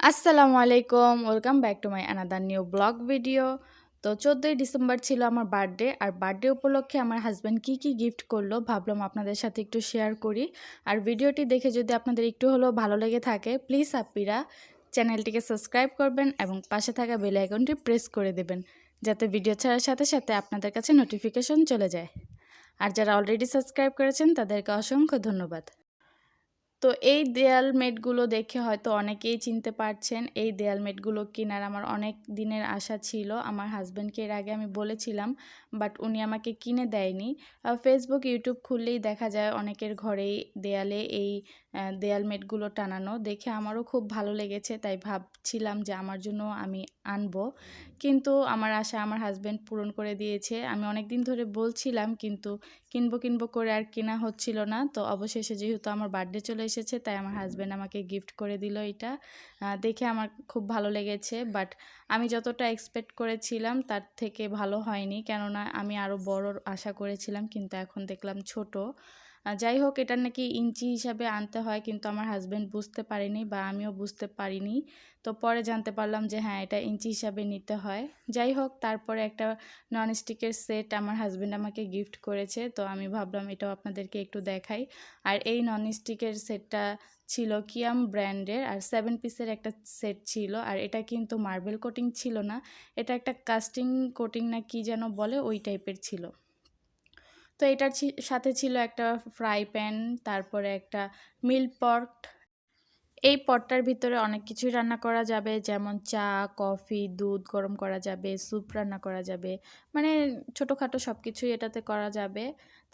আসসালামু আলাইকুম, welcome back to my another new blog video. তো 14ই ডিসেম্বর ছিল আমার বার্থডে, আর বার্থডে উপলক্ষে আমার হাজব্যান্ড কি গিফট করলো ভাবলাম আপনাদের সাথে একটু শেয়ার করি। আর ভিডিওটি দেখে যদি আপনাদের একটু হলেও ভালো লেগে থাকে, প্লিজ আপ্পিরা চ্যানেলটিকে সাবস্ক্রাইব করবেন এবং পাশে থাকা বেল আইকনটি প্রেস করে দেবেন, যাতে ভিডিও ছাড়ার সাথে সাথে আপনাদের কাছে নোটিফিকেশন চলে যায়। আর যারা অলরেডি সাবস্ক্রাইব করেছেন তাদেরকে অসংখ্য ধন্যবাদ। তো এই দেয়াল মেটগুলো দেখে হয়তো অনেকেই চিনতে পারছেন। এই দেয়াল মেটগুলো কেনার আমার অনেক দিনের আশা ছিল। আমার হাজব্যান্ডকে এর আগে আমি বলেছিলাম, বাট উনি আমাকে কিনে দেয়নি। ফেসবুক, ইউটিউব খুললেই দেখা যায় অনেকের ঘরেই দেয়ালে এই দেয়াল মেটগুলো টানানো। দেখে আমারও খুব ভালো লেগেছে, তাই ভাবছিলাম যে আমার জন্য আমি আনবো। কিন্তু আমার আশা আমার হাজব্যান্ড পূরণ করে দিয়েছে। আমি অনেক দিন ধরে বলছিলাম, কিন্তু কিনবো করে আর কেনা হচ্ছিল না। তো অবশেষে যেহেতু আমার বার্থডে চলে এসেছে, তাই আমার হাজব্যান্ড আমাকে গিফট করে দিল এটা। দেখে আমার খুব ভালো লেগেছে, বাট আমি যতটা এক্সপেক্ট করেছিলাম তার থেকে ভালো হয়নি, কেননা আমি আরও বড় আশা করেছিলাম, কিন্তু এখন দেখলাম ছোট। যাই হোক, এটা নাকি ইঞ্চি হিসাবে আনতে হয়, কিন্তু আমার হাজব্যান্ড বুঝতে পারেনি বা আমিও বুঝতে পারিনি। তো পরে জানতে পারলাম যে হ্যাঁ, এটা ইঞ্চি হিসাবে নিতে হয়। যাই হোক, তারপরে একটা ননস্টিকের সেট আমার হাজব্যান্ড আমাকে গিফট করেছে, তো আমি ভাবলাম এটাও আপনাদেরকে একটু দেখাই। আর এই ননস্টিকের সেটটা ছিল কিয়াম ব্র্যান্ডের, আর 7 পিসের একটা সেট ছিল। আর এটা কিন্তু মার্বেল কোটিং ছিল না, এটা একটা কাস্টিং কোটিং না কি যেন বলে, ওই টাইপের ছিল। তো এটার সাথে ছিল একটা ফ্রাই প্যান, তারপরে একটা মিল পট। এই পটটার ভিতরে অনেক কিছুই রান্না করা যাবে, যেমন চা, কফি, দুধ গরম করা যাবে, স্যুপ রান্না করা যাবে, মানে ছোটোখাটো সব কিছুই এটাতে করা যাবে।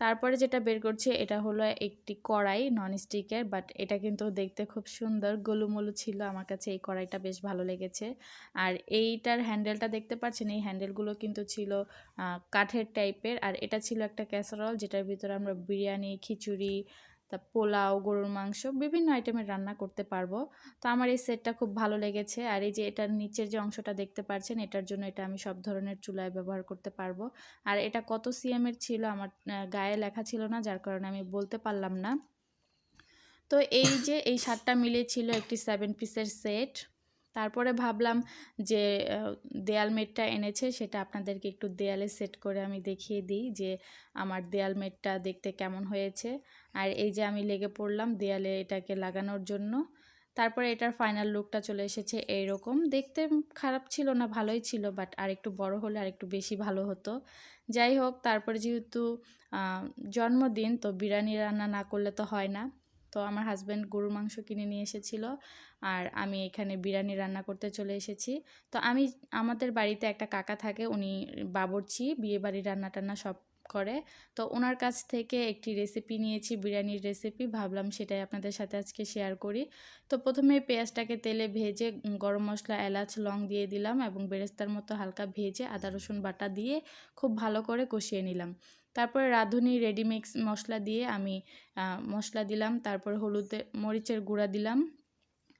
তারপরে যেটা বের করছি এটা হলো একটি কড়াই ননস্টিকের, বাট এটা কিন্তু দেখতে খুব সুন্দর গোলুমোলু ছিল। আমার কাছে এই কড়াইটা বেশ ভালো লেগেছে। আর এইটার হ্যান্ডেলটা দেখতে পাচ্ছেন, এই হ্যান্ডেলগুলো কিন্তু ছিল কাঠের টাইপের। আর এটা ছিল একটা ক্যাসারোল, যেটার ভিতরে আমরা বিরিয়ানি, খিচুড়ি, তা পোলাও, গরুর মাংস, বিভিন্ন আইটেমের রান্না করতে পারবো। তো আমার এই সেটটা খুব ভালো লেগেছে। আর এই যে এটার নিচের যে অংশটা দেখতে পাচ্ছেন, এটার জন্য এটা আমি সব ধরনের চুলায় ব্যবহার করতে পারবো। আর এটা কত সিএমের ছিল আমার গায়ে লেখা ছিল না, যার কারণে আমি বলতে পারলাম না। তো এই যে এই 7টা মিলে ছিল একটি 7 পিসের সেট। তারপরে ভাবলাম যে দেয়াল মেটটা এনেছে সেটা আপনাদেরকে একটু দেয়ালে সেট করে আমি দেখিয়ে দিই যে আমার দেয়াল মেটটা দেখতে কেমন হয়েছে। আর এই যে আমি লেগে পড়লাম দেয়ালে এটাকে লাগানোর জন্য। তারপরে এটার ফাইনাল লুকটা চলে এসেছে এইরকম। দেখতে খারাপ ছিল না, ভালোই ছিল, বাট আরেকটু বড় হলে আরেকটু বেশি ভালো হতো। যাই হোক, তারপরে যেহেতু জন্মদিন, তো বিরিয়ানি রান্না না করলে তো হয় না। তো আমার হাজব্যান্ড গরুর মাংস কিনে নিয়ে এসেছিল, আর আমি এখানে বিরিয়ানি রান্না করতে চলে এসেছি। তো আমাদের বাড়িতে একটা কাকা থাকে, উনি বাবুর্চি, বিয়েবাড়ির রান্না টান্না সব করে। তো ওনার কাছ থেকে একটি রেসিপি নিয়েছি, বিরিয়ানির রেসিপি, ভাবলাম সেটাই আপনাদের সাথে আজকে শেয়ার করি। তো প্রথমে পেঁয়াজটাকে তেলে ভেজে গরম মশলা, এলাচ, লং দিয়ে দিলাম এবং বেরেস্তার মতো হালকা ভেজে আদা রসুন বাটা দিয়ে খুব ভালো করে কষিয়ে নিলাম। তারপরে রাঁধুনি রেডিমিক্স মশলা দিয়ে আমি মশলা দিলাম, তারপরে হলুদে মরিচের গুঁড়া দিলাম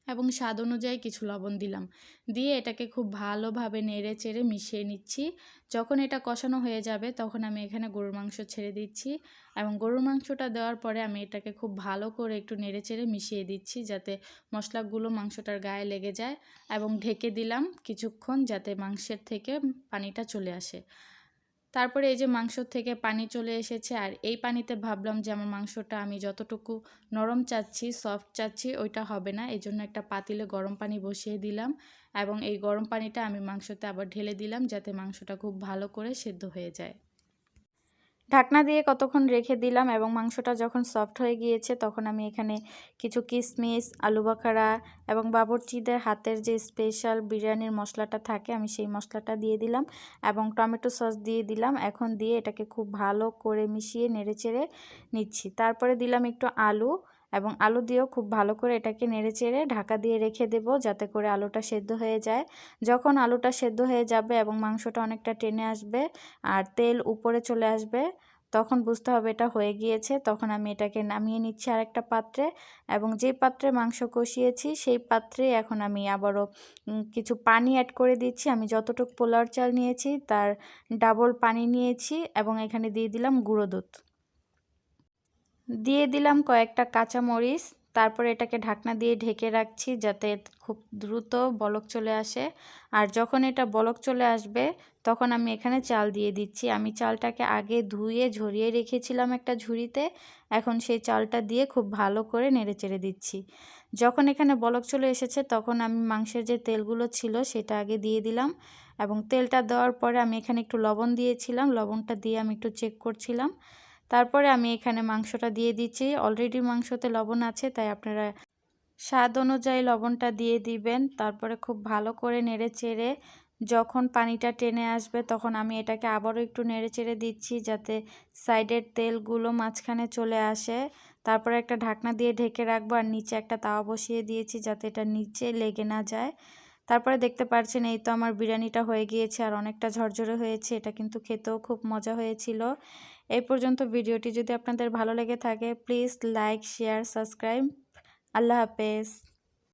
এবং স্বাদ অনুযায়ী কিছু লবণ দিলাম। দিয়ে এটাকে খুব ভালোভাবে নেড়ে চেড়ে মিশিয়ে নিচ্ছি। যখন এটা কষানো হয়ে যাবে তখন আমি এখানে গরুর মাংস ছেড়ে দিচ্ছি, এবং গরুর মাংসটা দেওয়ার পরে আমি এটাকে খুব ভালো করে একটু নেড়ে চেড়ে মিশিয়ে দিচ্ছি, যাতে মশলাগুলো মাংসটার গায়ে লেগে যায়, এবং ঢেকে দিলাম কিছুক্ষণ, যাতে মাংসের থেকে পানিটা চলে আসে। তারপরে এই যে মাংস থেকে পানি চলে এসেছে, আর এই পানিতে ভাবলাম যে আমার মাংসটা আমি যতটুকু নরম চাচ্ছি, সফট চাচ্ছি, ওইটা হবে না। এই জন্য একটা পাতিলে গরম পানি বসিয়ে দিলাম, এবং এই গরম পানিটা আমি মাংসতে আবার ঢেলে দিলাম, যাতে মাংসটা খুব ভালো করে সেদ্ধ হয়ে যায়। ঢাকনা দিয়ে কতক্ষণ রেখে দিলাম, এবং মাংসটা যখন সফট হয়ে গিয়েছে তখন আমি এখানে কিছু কিশমিশ, আলু বাখারা এবং বাবুর্চিদের হাতের যে স্পেশাল বিরিয়ানির মশলাটা থাকে, আমি সেই মশলাটা দিয়ে দিলাম এবং টমেটো সস দিয়ে দিলাম। এখন দিয়ে এটাকে খুব ভালো করে মিশিয়ে নেড়েচেড়ে নিচ্ছি। তারপরে দিলাম একটু আলু, এবং আলু দিয়েও খুব ভালো করে এটাকে নেড়েচেড়ে ঢাকা দিয়ে রেখে দেব, যাতে করে আলুটা সেদ্ধ হয়ে যায়। যখন আলুটা সেদ্ধ হয়ে যাবে এবং মাংসটা অনেকটা টেনে আসবে আর তেল উপরে চলে আসবে, তখন বুঝতে হবে এটা হয়ে গিয়েছে। তখন আমি এটাকে নামিয়ে নিচ্ছি আরেকটা পাত্রে, এবং যে পাত্রে মাংস কষিয়েছি সেই পাত্রে এখন আমি আবারও কিছু পানি অ্যাড করে দিচ্ছি। আমি যতটুকু পোলাওর চাল নিয়েছি তার ডাবল পানি নিয়েছি, এবং এখানে দিয়ে দিলাম গুঁড়ো দুধ, দিয়ে দিলাম কয়েকটা কাঁচামরিচ, তারপরে এটাকে ঢাকনা দিয়ে ঢেকে রাখছি যাতে খুব দ্রুত বলক চলে আসে। আর যখন এটা বলক চলে আসবে তখন আমি এখানে চাল দিয়ে দিচ্ছি। আমি চালটাকে আগে ধুয়ে ঝরিয়ে রেখেছিলাম একটা ঝুড়িতে, এখন সেই চালটা দিয়ে খুব ভালো করে নেড়েচেড়ে দিচ্ছি। যখন এখানে বলক চলে এসেছে তখন আমি মাংসের যে তেলগুলো ছিল সেটা আগে দিয়ে দিলাম, এবং তেলটা দেওয়ার পরে আমি এখানে একটু লবণ দিয়েছিলাম, লবণটা দিয়ে আমি একটু চেক করছিলাম। তারপরে আমি এখানে মাংসটা দিয়ে দিচ্ছি। অলরেডি মাংসতে লবণ আছে, তাই আপনারা স্বাদ অনুযায়ী লবণটা দিয়ে দিবেন। তারপরে খুব ভালো করে নেড়েচেড়ে যখন পানিটা টেনে আসবে তখন আমি এটাকে আবারও একটু নেড়েচেড়ে দিচ্ছি যাতে সাইডের তেলগুলো মাঝখানে চলে আসে। তারপরে একটা ঢাকনা দিয়ে ঢেকে রাখবো, আর নিচে একটা তাওয়া বসিয়ে দিয়েছি যাতে এটা নিচে লেগে না যায়। তারপরে দেখতে পাচ্ছেন এই তো আমার বিরিয়ানিটা হয়ে গিয়েছে আর অনেকটা ঝরঝরে হয়েছে। এটা কিন্তু খেতেও খুব মজা হয়েছিল। এই পর্যন্ত ভিডিওটি যদি আপনাদের ভালো লেগে থাকে প্লিজ লাইক, শেয়ার, সাবস্ক্রাইব। আল্লাহ হাফেজ।